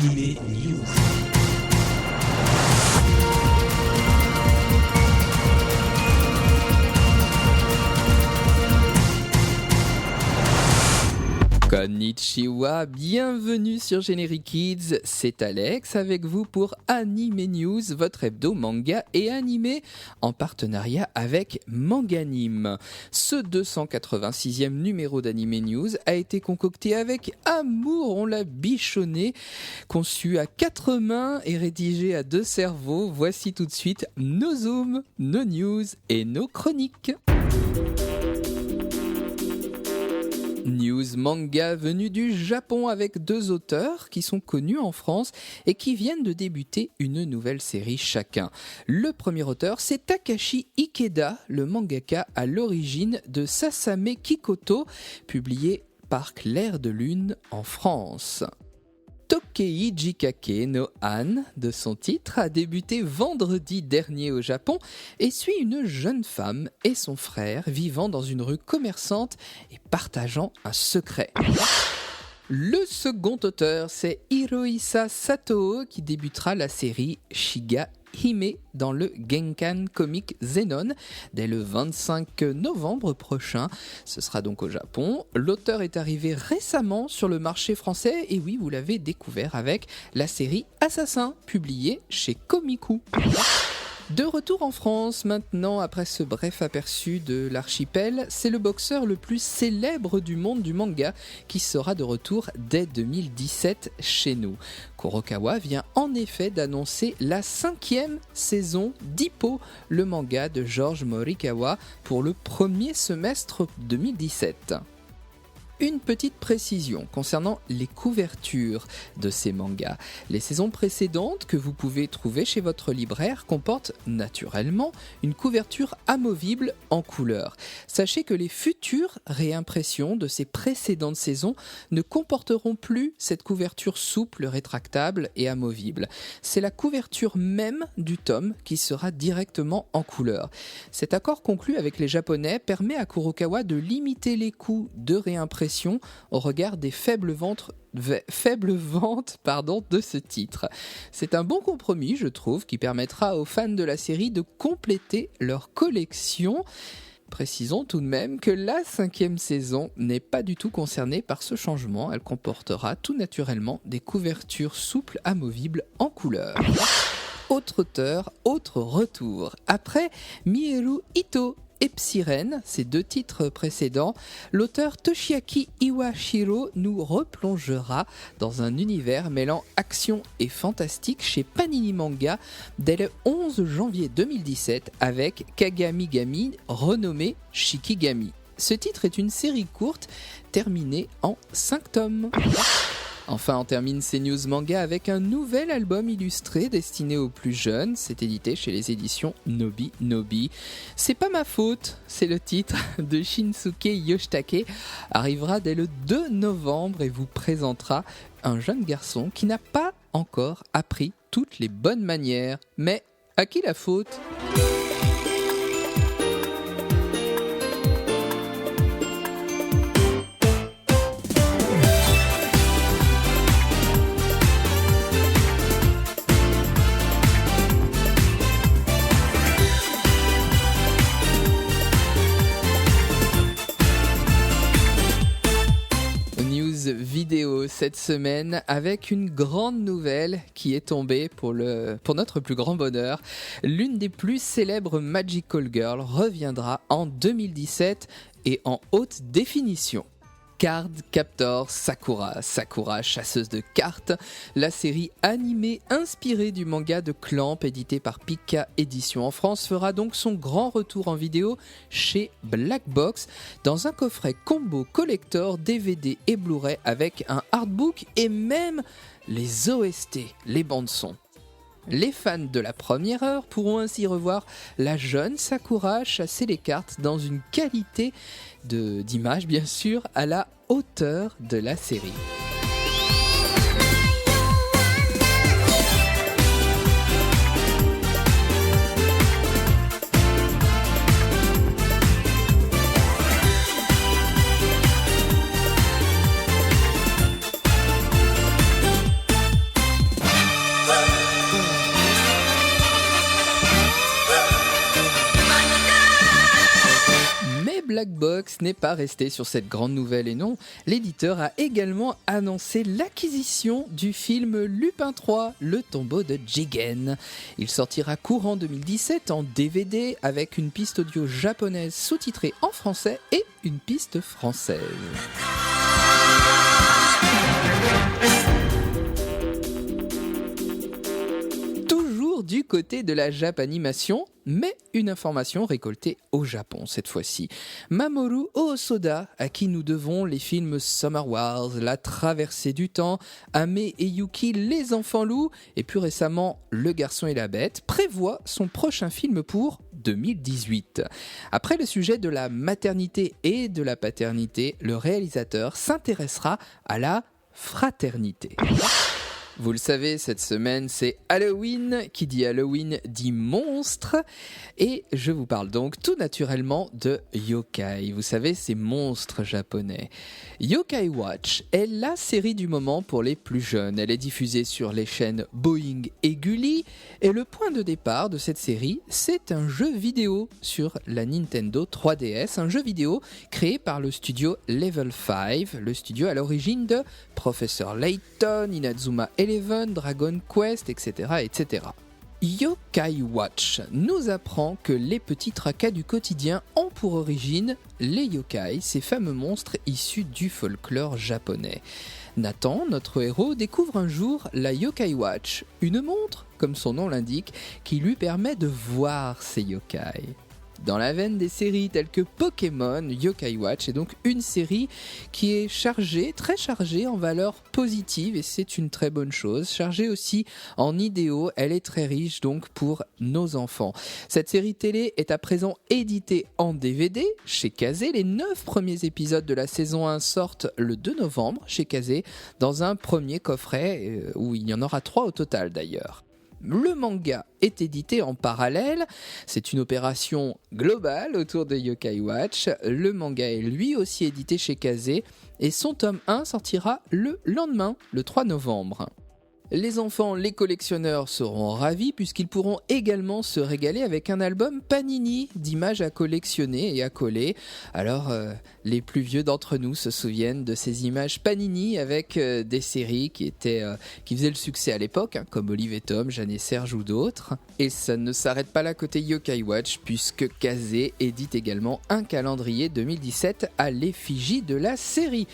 Anime News. Konnichiwa, bienvenue sur Generic Kids, c'est Alex avec vous pour Anime News, votre hebdo manga et animé en partenariat avec Manganime. Ce 286e numéro d'Anime News a été concocté avec amour, on l'a bichonné, conçu à 4 mains et rédigé à 2 cerveaux. Voici tout de suite nos zooms, nos news et nos chroniques. News manga venu du Japon avec 2 auteurs qui sont connus en France et qui viennent de débuter une nouvelle série chacun. Le premier auteur, c'est Takashi Ikeda, le mangaka à l'origine de Sasame Kikoto, publié par Clair de Lune en France. Tokei Jikake no An, de son titre, a débuté vendredi dernier au Japon et suit une jeune femme et son frère vivant dans une rue commerçante et partageant un secret. Le second auteur, c'est Hirohisa Satoo qui débutera la série Shiga Hime dans le Genkan Comic Zenon dès le 25 novembre prochain. Ce sera donc au Japon. L'auteur est arrivé récemment sur le marché français et oui, vous l'avez découvert avec la série Assassin, publiée chez Komiku. De retour en France maintenant, après ce bref aperçu de l'archipel, c'est le boxeur le plus célèbre du monde du manga qui sera de retour dès 2017 chez nous. Kurokawa vient en effet d'annoncer la 5e saison d'Hippo, le manga de George Morikawa, pour le premier semestre 2017. Une petite précision concernant les couvertures de ces mangas. Les saisons précédentes que vous pouvez trouver chez votre libraire comportent naturellement une couverture amovible en couleur. Sachez que les futures réimpressions de ces précédentes saisons ne comporteront plus cette couverture souple, rétractable et amovible. C'est la couverture même du tome qui sera directement en couleur. Cet accord conclu avec les Japonais permet à Kurokawa de limiter les coûts de réimpression au regard des faibles ventes de ce titre. C'est un bon compromis, je trouve, qui permettra aux fans de la série de compléter leur collection. Précisons tout de même que la 5e saison n'est pas du tout concernée par ce changement. Elle comportera tout naturellement des couvertures souples amovibles en couleur. Autre auteur, autre retour. Après Miheru Ito et Psyren, ces 2 titres précédents, l'auteur Toshiaki Iwashiro nous replongera dans un univers mêlant action et fantastique chez Panini Manga dès le 11 janvier 2017 avec Kagamigami renommé Shikigami. Ce titre est une série courte terminée en 5 tomes. Enfin, on termine ces news manga avec un nouvel album illustré destiné aux plus jeunes. C'est édité chez les éditions Nobi Nobi. C'est pas ma faute, c'est le titre de Shinsuke Yoshitake. Arrivera dès le 2 novembre et vous présentera un jeune garçon qui n'a pas encore appris toutes les bonnes manières. Mais à qui la faute ? Vidéo cette semaine avec une grande nouvelle qui est tombée pour notre plus grand bonheur. L'une des plus célèbres Magical Girls reviendra en 2017 et en haute définition. Card Captor Sakura, Sakura chasseuse de cartes, la série animée inspirée du manga de Clamp édité par Pika Édition en France fera donc son grand retour en vidéo chez Black Box dans un coffret combo collector DVD et Blu-ray avec un artbook et même les OST, les bandes son. Les fans de la première heure pourront ainsi revoir la jeune Sakura chasser les cartes dans une qualité d'image bien sûr à la hauteur de la série. Box n'est pas resté sur cette grande nouvelle et non, l'éditeur a également annoncé l'acquisition du film Lupin 3, le tombeau de Jigen. Il sortira courant 2017 en DVD avec une piste audio japonaise sous-titrée en français et une piste française. Du côté de la Japanimation, mais une information récoltée au Japon cette fois-ci. Mamoru Hosoda, à qui nous devons les films Summer Wars, La Traversée du Temps, Ame et Yuki, Les Enfants Loups, et plus récemment Le Garçon et la Bête, prévoit son prochain film pour 2018. Après le sujet de la maternité et de la paternité, le réalisateur s'intéressera à la fraternité. Vous le savez, cette semaine, c'est Halloween. Qui dit Halloween dit monstre. Et je vous parle donc tout naturellement de yokai. Vous savez, ces monstres japonais. Yokai Watch est la série du moment pour les plus jeunes. Elle est diffusée sur les chaînes Boing et Gulli. Et le point de départ de cette série, c'est un jeu vidéo sur la Nintendo 3DS. Un jeu vidéo créé par le studio Level 5, le studio à l'origine de Professor Layton, Inazuma Eleven, Dragon Quest, etc., etc. Yokai Watch nous apprend que les petits tracas du quotidien ont pour origine les yokai, ces fameux monstres issus du folklore japonais. Nathan, notre héros, découvre un jour la Yokai Watch, une montre, comme son nom l'indique, qui lui permet de voir ces yokai. Dans la veine des séries telles que Pokémon, Yokai Watch est donc une série qui est chargée, très chargée en valeurs positives et c'est une très bonne chose. Chargée aussi en idéaux, elle est très riche donc pour nos enfants. Cette série télé est à présent éditée en DVD chez Kazé. Les 9 premiers épisodes de la saison 1 sortent le 2 novembre chez Kazé dans un premier coffret où il y en aura 3 au total d'ailleurs. Le manga est édité en parallèle, c'est une opération globale autour de Yokai Watch. Le manga est lui aussi édité chez Kazé et son tome 1 sortira le lendemain, le 3 novembre. Les enfants, les collectionneurs seront ravis puisqu'ils pourront également se régaler avec un album Panini d'images à collectionner et à coller. Alors, les plus vieux d'entre nous se souviennent de ces images Panini avec des séries qui faisaient le succès à l'époque, comme Olive et Tom, Jeanne et Serge ou d'autres. Et ça ne s'arrête pas là côté Yokai Watch puisque Kazé édite également un calendrier 2017 à l'effigie de la série.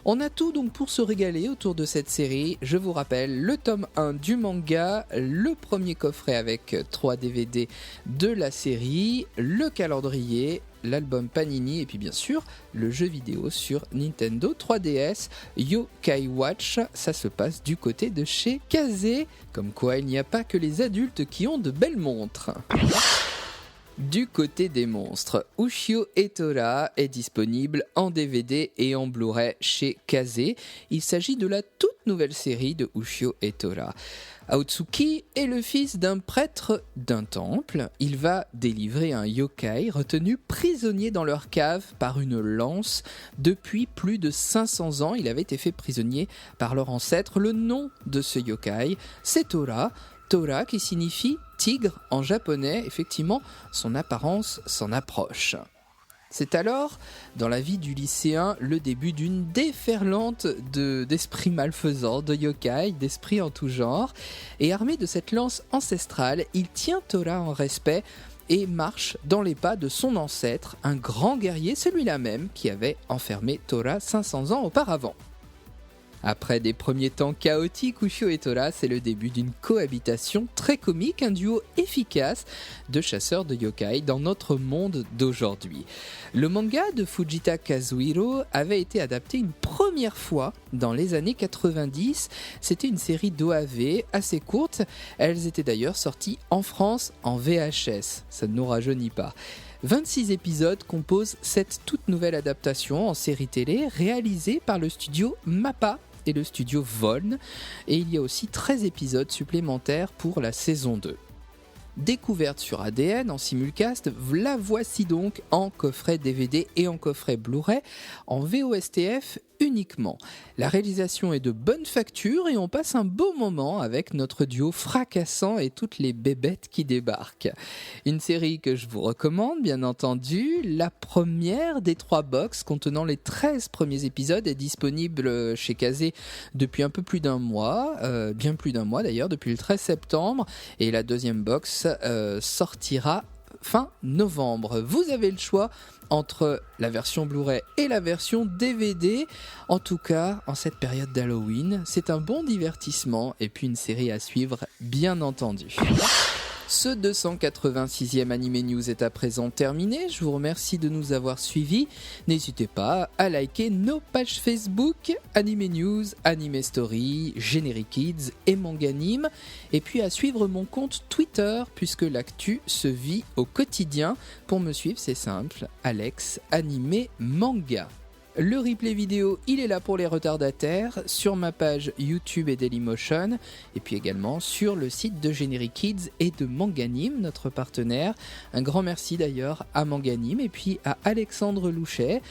On a tout donc pour se régaler autour de cette série. Je vous rappelle le tome 1 du manga, le premier coffret avec 3 DVD de la série, le calendrier, l'album Panini et puis bien sûr le jeu vidéo sur Nintendo 3DS. Yokai Watch, ça se passe du côté de chez Kazé. Comme quoi il n'y a pas que les adultes qui ont de belles montres. Du côté des monstres, Ushio Etora est disponible en DVD et en Blu-ray chez Kazé. Il s'agit de la toute nouvelle série de Ushio Etora. Aotsuki est le fils d'un prêtre d'un temple. Il va délivrer un yokai retenu prisonnier dans leur cave par une lance. Depuis plus de 500 ans, il avait été fait prisonnier par leur ancêtre. Le nom de ce yokai, c'est Tora. Tora qui signifie tigre en japonais, effectivement, son apparence s'en approche. C'est alors, dans la vie du lycéen, le début d'une déferlante d'esprits malfaisants, de yokai, d'esprits en tout genre. Et armé de cette lance ancestrale, il tient Tora en respect et marche dans les pas de son ancêtre, un grand guerrier, celui-là même qui avait enfermé Tora 500 ans auparavant. Après des premiers temps chaotiques, Ushio et Tora, c'est le début d'une cohabitation très comique, un duo efficace de chasseurs de yokai dans notre monde d'aujourd'hui. Le manga de Fujita Kazuhiro avait été adapté une première fois dans les années 90. C'était une série d'OAV assez courte. Elles étaient d'ailleurs sorties en France en VHS. Ça ne nous rajeunit pas. 26 épisodes composent cette toute nouvelle adaptation en série télé réalisée par le studio MAPPA et le studio Voln, et il y a aussi 13 épisodes supplémentaires pour la saison 2. Découverte sur ADN en simulcast, la voici donc en coffret DVD et en coffret Blu-ray, en VOSTF uniquement. La réalisation est de bonne facture et on passe un beau moment avec notre duo fracassant et toutes les bébêtes qui débarquent. Une série que je vous recommande, bien entendu. La première des 3 box contenant les 13 premiers épisodes est disponible chez Kazé depuis un peu plus d'un mois, bien plus d'un mois d'ailleurs, depuis le 13 septembre. Et la deuxième box sortira fin novembre. Vous avez le choix entre la version Blu-ray et la version DVD. En tout cas, en cette période d'Halloween, c'est un bon divertissement et puis une série à suivre, bien entendu. Ce 286e Anime News est à présent terminé. Je vous remercie de nous avoir suivis. N'hésitez pas à liker nos pages Facebook, Anime News, Anime Story, Generic Kids et Manganime. Et puis à suivre mon compte Twitter, puisque l'actu se vit au quotidien. Pour me suivre, c'est simple, Alex Anime Manga. Le replay vidéo, il est là pour les retardataires, sur ma page YouTube et Dailymotion, et puis également sur le site de Generic Kids et de Manganime, notre partenaire. Un grand merci d'ailleurs à Manganime et puis à Alexandre Louchet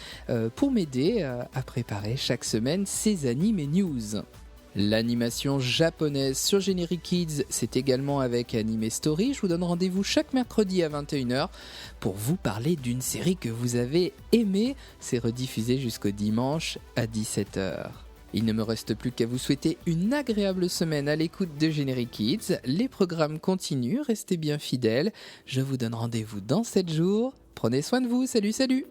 pour m'aider à préparer chaque semaine ces Anime News. L'animation japonaise sur Generic Kids, c'est également avec Anime Story. Je vous donne rendez-vous chaque mercredi à 21h pour vous parler d'une série que vous avez aimée. C'est rediffusé jusqu'au dimanche à 17h. Il ne me reste plus qu'à vous souhaiter une agréable semaine à l'écoute de Generic Kids. Les programmes continuent, restez bien fidèles. Je vous donne rendez-vous dans 7 jours. Prenez soin de vous, salut!